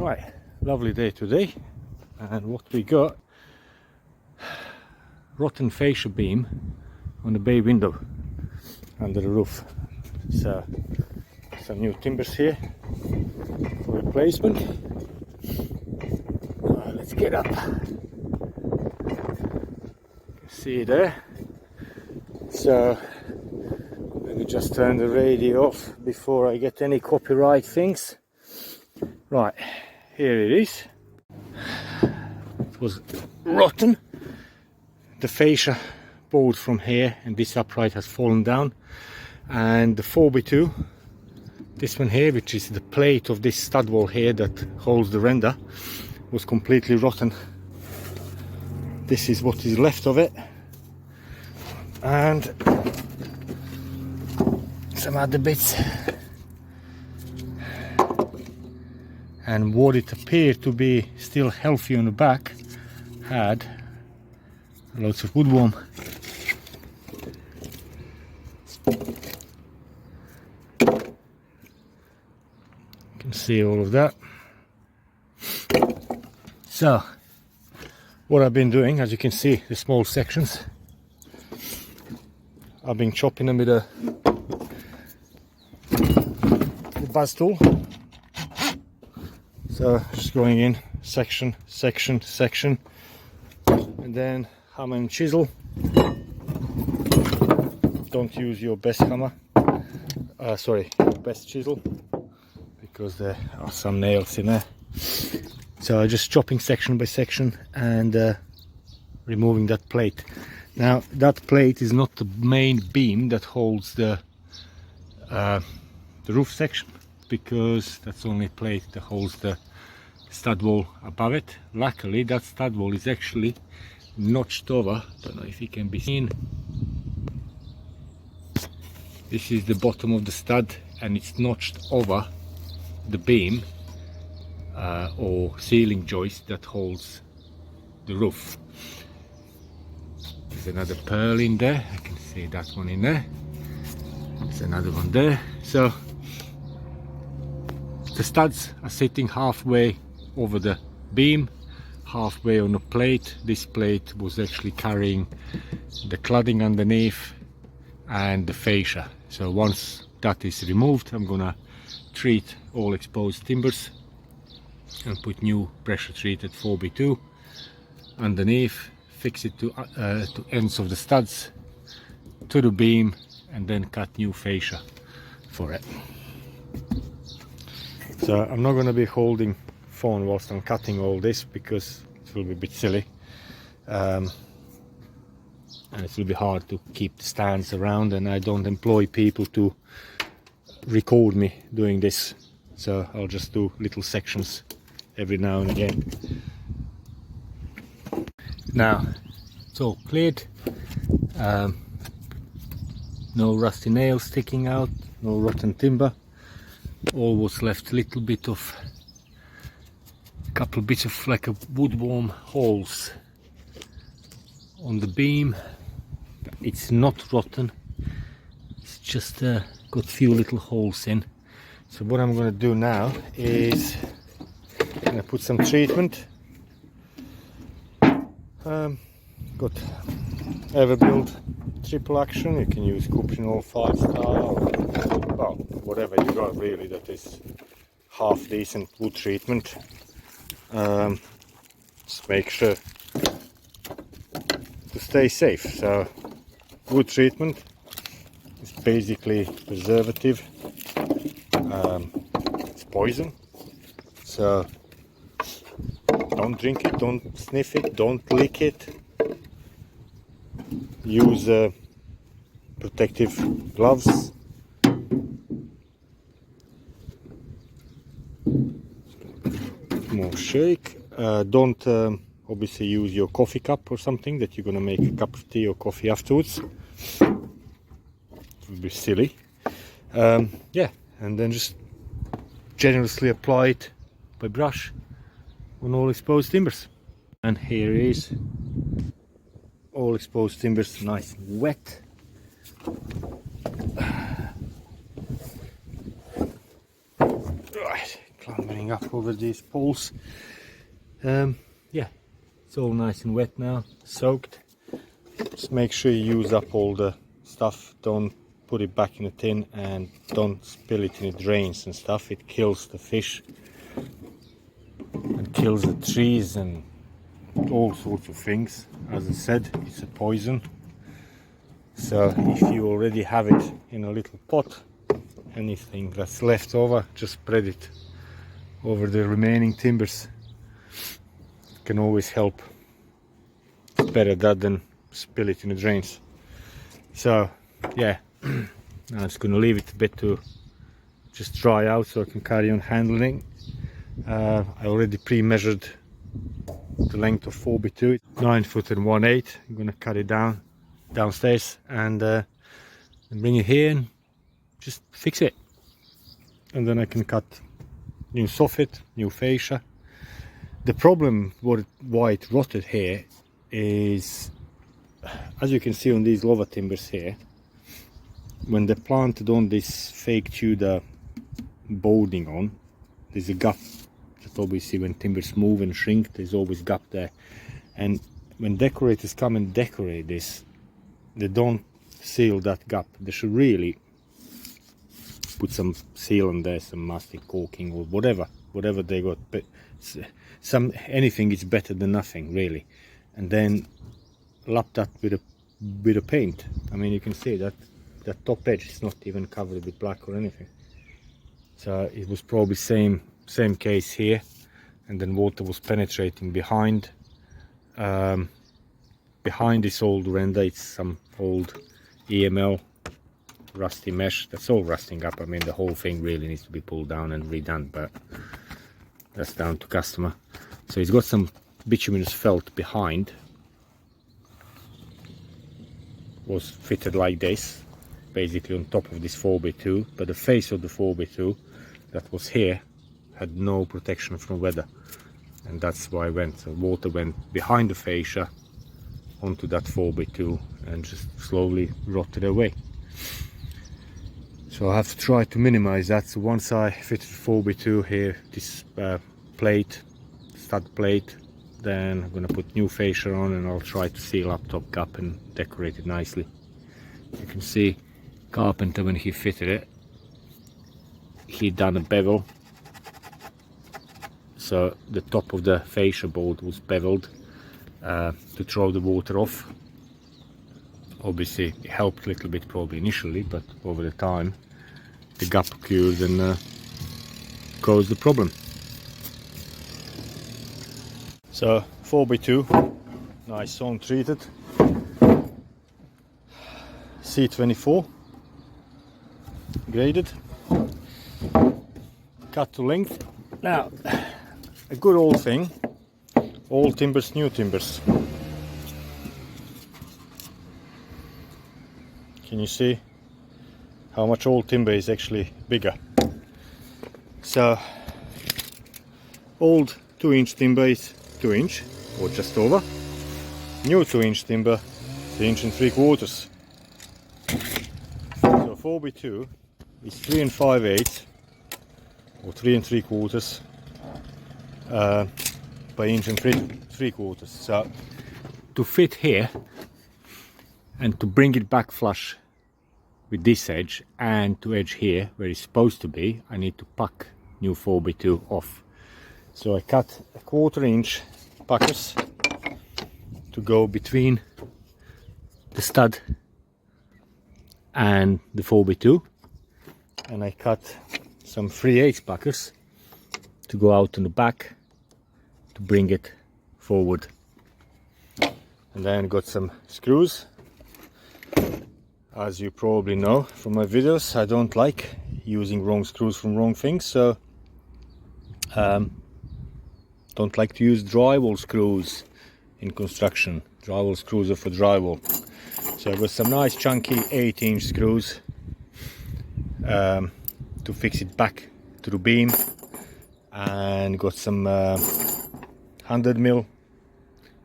Right, lovely day today, and what we got, rotten fascia beam on the bay window under the roof. So some new timbers here for replacement. Let's get up. See there. So let me just turn the radio off before I get any copyright things. Right, here it is. It was rotten. The fascia board from here and this upright has fallen down, and the 4x2, this one here, which is the plate of this stud wall here that holds the render, was completely rotten. This is what is left of it, and some other bits. And what it appeared to be still healthy on the back had lots of woodworm. You can see all of that. So what I've been doing, as you can see, the small sections, I've been chopping them with the buzz tool. So just going in section, section, section, and then hammer and chisel. Don't use your best hammer, best chisel, because there are some nails in there. So just chopping section by section and removing that plate. Now that plate is not the main beam that holds the roof section, because that's only a plate that holds the stud wall above it. Luckily that stud wall is actually notched over. Don't know if it can be seen. This is the bottom of the stud, and it's notched over the beam or ceiling joist that holds the roof. There's another pearl in there, I can see that one in there. There's another one there. So the studs are sitting halfway over the beam, halfway on a plate. This plate was actually carrying the cladding underneath and the fascia. So once that is removed, I'm gonna treat all exposed timbers and put new pressure treated 4x2 underneath, fix it to ends of the studs to the beam, and then cut new fascia for it. So I'm not going to be holding phone whilst I'm cutting all this, because it will be a bit silly, and it will be hard to keep the stands around, and I don't employ people to record me doing this, so I'll just do little sections every now and again. Now it's all cleared, no rusty nails sticking out, no rotten timber. All was left a little bit of, couple bits of like a woodworm holes on the beam. It's not rotten, it's just got few little holes in. So what I'm going to do now is I'm going to put some treatment. Got Everbuild triple action. You can use Cuprinol 5-star, or well, whatever you got really that is half decent wood treatment. Just make sure to stay safe. So wood treatment is basically preservative. It's poison, so don't drink it, don't sniff it, don't lick it. Use protective gloves. More shake. Don't obviously use your coffee cup or something that you're gonna make a cup of tea or coffee afterwards. It would be silly. Yeah, and then just generously apply it by brush on all exposed timbers. And here is all exposed timbers, nice and wet. Right, clambering coming up over these poles. Yeah, it's all nice and wet now, soaked. Just make sure you use up all the stuff. Don't put it back in the tin and don't spill it in the drains and stuff. It kills the fish and kills the trees and all sorts of things. As I said, it's a poison. So if you already have it in a little pot, anything that's left over, just spread it over the remaining timbers. It can always help. It's better that than spill it in the drains. So yeah, now it's going to leave it a bit to just dry out so I can carry on handling. I already pre-measured the length of 4x2, 9 foot and 1/8. I'm going to cut it downstairs and bring it here and just fix it. And then I can cut new soffit, new fascia. The problem why it rotted here is, as you can see on these lava timbers here, when they planted on this fake Tudor boarding on, there's a gap. Just obviously when timbers move and shrink, there's always gap there. And when decorators come and decorate this, they don't seal that gap. They should really put some seal in there, some mastic caulking or whatever they got. But anything is better than nothing, really. And then lap that with a bit of paint. I mean, you can see that top edge is not even covered with black or anything. So it was probably same case here, and then water was penetrating behind this old render. It's some old EML rusty mesh that's all rusting up. I mean, the whole thing really needs to be pulled down and redone, but that's down to customer. So it's got some bituminous felt behind, was fitted like this, basically on top of this 4x2, but the face of the 4x2 that was here had no protection from weather, and that's why water went behind the fascia onto that 4x2 and just slowly rotted away. So I have to try to minimize that. So once I fitted 4x2 here, this stud plate, then I'm gonna put new fascia on and I'll try to seal up top gap and decorate it nicely. You can see carpenter, when he fitted it, he done a bevel, so the top of the fascia board was beveled to throw the water off. Obviously it helped a little bit probably initially, but over the time the gap occurred and caused the problem. So 4x2, nice sawn treated, C24 graded, cut to length. Now a good old thing, old timbers, new timbers. Can you see how much old timber is actually bigger? So old 2-inch timber is 2 inch or just over. New 2-inch timber 3 inch and 3/4. So 4x2 is 3 5/8 or 3 3/4 by inch and 3/4. So to fit here and to bring it back flush with this edge and to edge here where it's supposed to be, I need to puck new 4x2 off. So I cut a 1/4 inch puckers to go between the stud and the 4x2, and I cut some 3/8 puckers to go out on the back to bring it forward. And then got some screws. As you probably know from my videos, I don't like using wrong screws from wrong things, so don't like to use drywall screws in construction. Drywall screws are for drywall. So I've got some nice chunky 8-inch screws to fix it back to the beam, and got some 100mm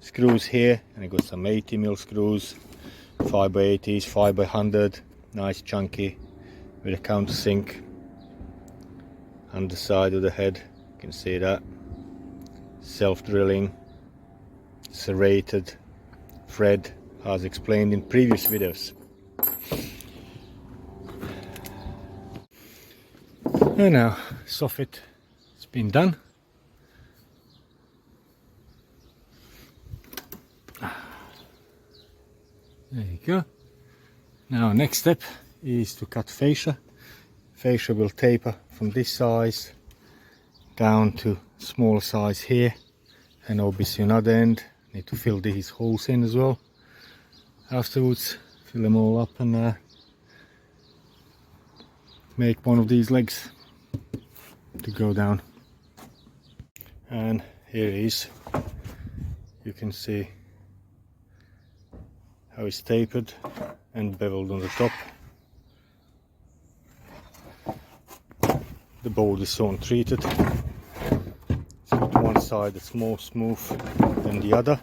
screws here, and I got some 80mm screws, 5x80s, 5x100, nice chunky with a countersink underside of the head. can see that. Self-drilling, serrated, thread, as explained in previous videos. And now soffit has been done. There you go. Now next step is to cut fascia. Fascia will taper from this size down to small size here, and obviously another end. Need to fill these holes in as well. Afterwards, fill them all up and make one of these legs to go down. And here it is. You can see how it's tapered and beveled on the top. The board is sawn treated. It's got one side that's more smooth than the other.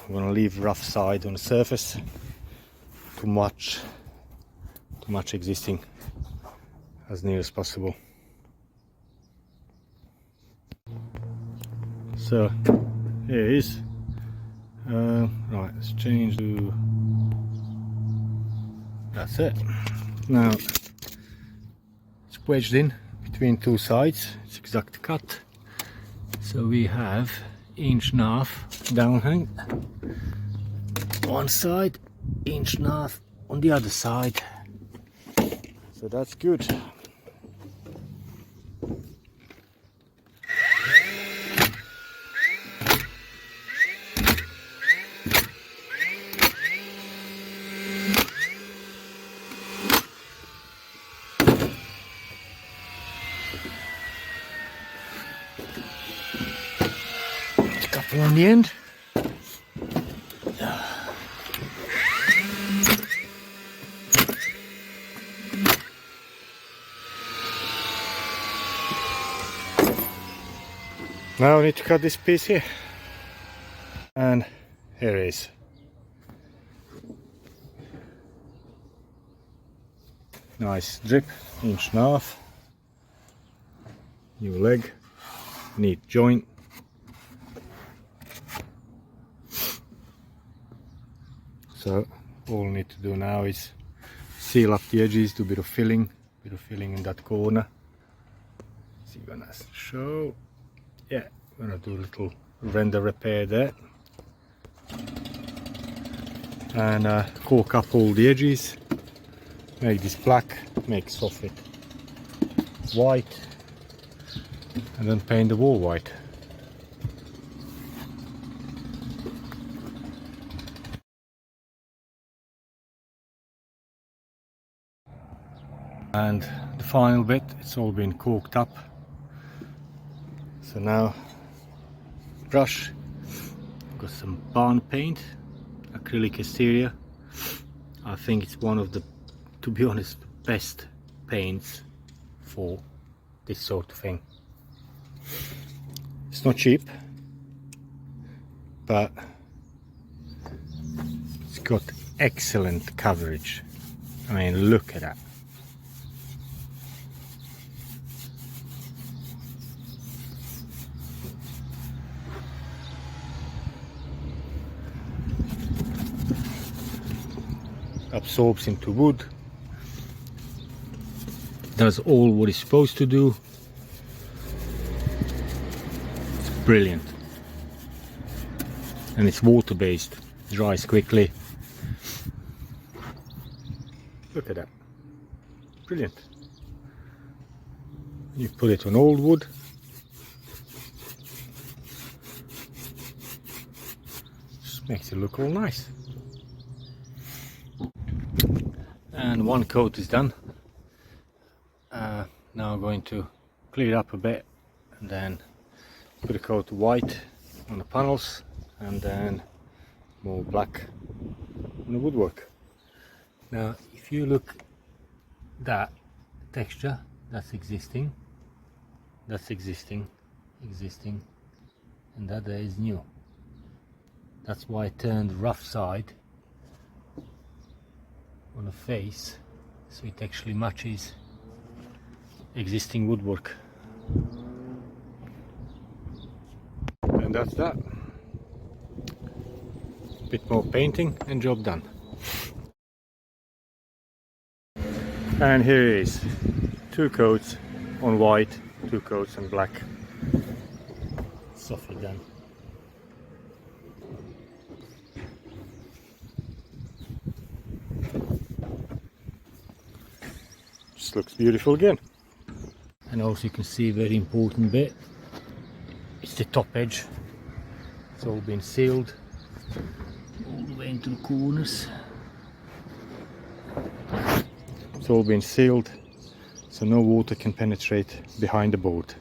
I'm going to leave rough side on the surface to match existing as near as possible. So here it is. Right, let's change to, that's it. Now it's wedged in between two sides, it's exact cut. So we have 1.5 inch downhang one side, 1.5 inch on the other side. So that's good. Couple on the end. Now I need to cut this piece here, and here it is. Nice drip, 1.5 inch. New leg, neat joint. So all we need to do now is seal up the edges, do a bit of filling in that corner. So you're gonna show, yeah, I'm gonna do a little render repair there, and cork up all the edges, make this black, make soffit white, and then paint the wall white. And the final bit, it's all been corked up. So now brush, got some barn paint, acrylic exterior. I think it's one of the, to be honest, best paints for this sort of thing. It's not cheap, but it's got excellent coverage. I mean, look at that. Absorbs into wood, does all what it's supposed to do. It's brilliant, and it's water based, dries quickly. Look at that, brilliant. You put it on old wood, just makes it look all nice. And one coat is done. Now I'm going to clear it up a bit and then put a coat of white on the panels and then more black on the woodwork. Now if you look, that texture, that's existing, and that there is new. That's why I turned rough side on the face, so it actually matches existing woodwork. And that's that. Bit more painting and job done. And here it is. 2 coats on white, 2 coats on black. Softly done. Just looks beautiful again. And also you can see a very important bit. It's the top edge. It's all been sealed all the way into the corners. It's all been sealed so no water can penetrate behind the board.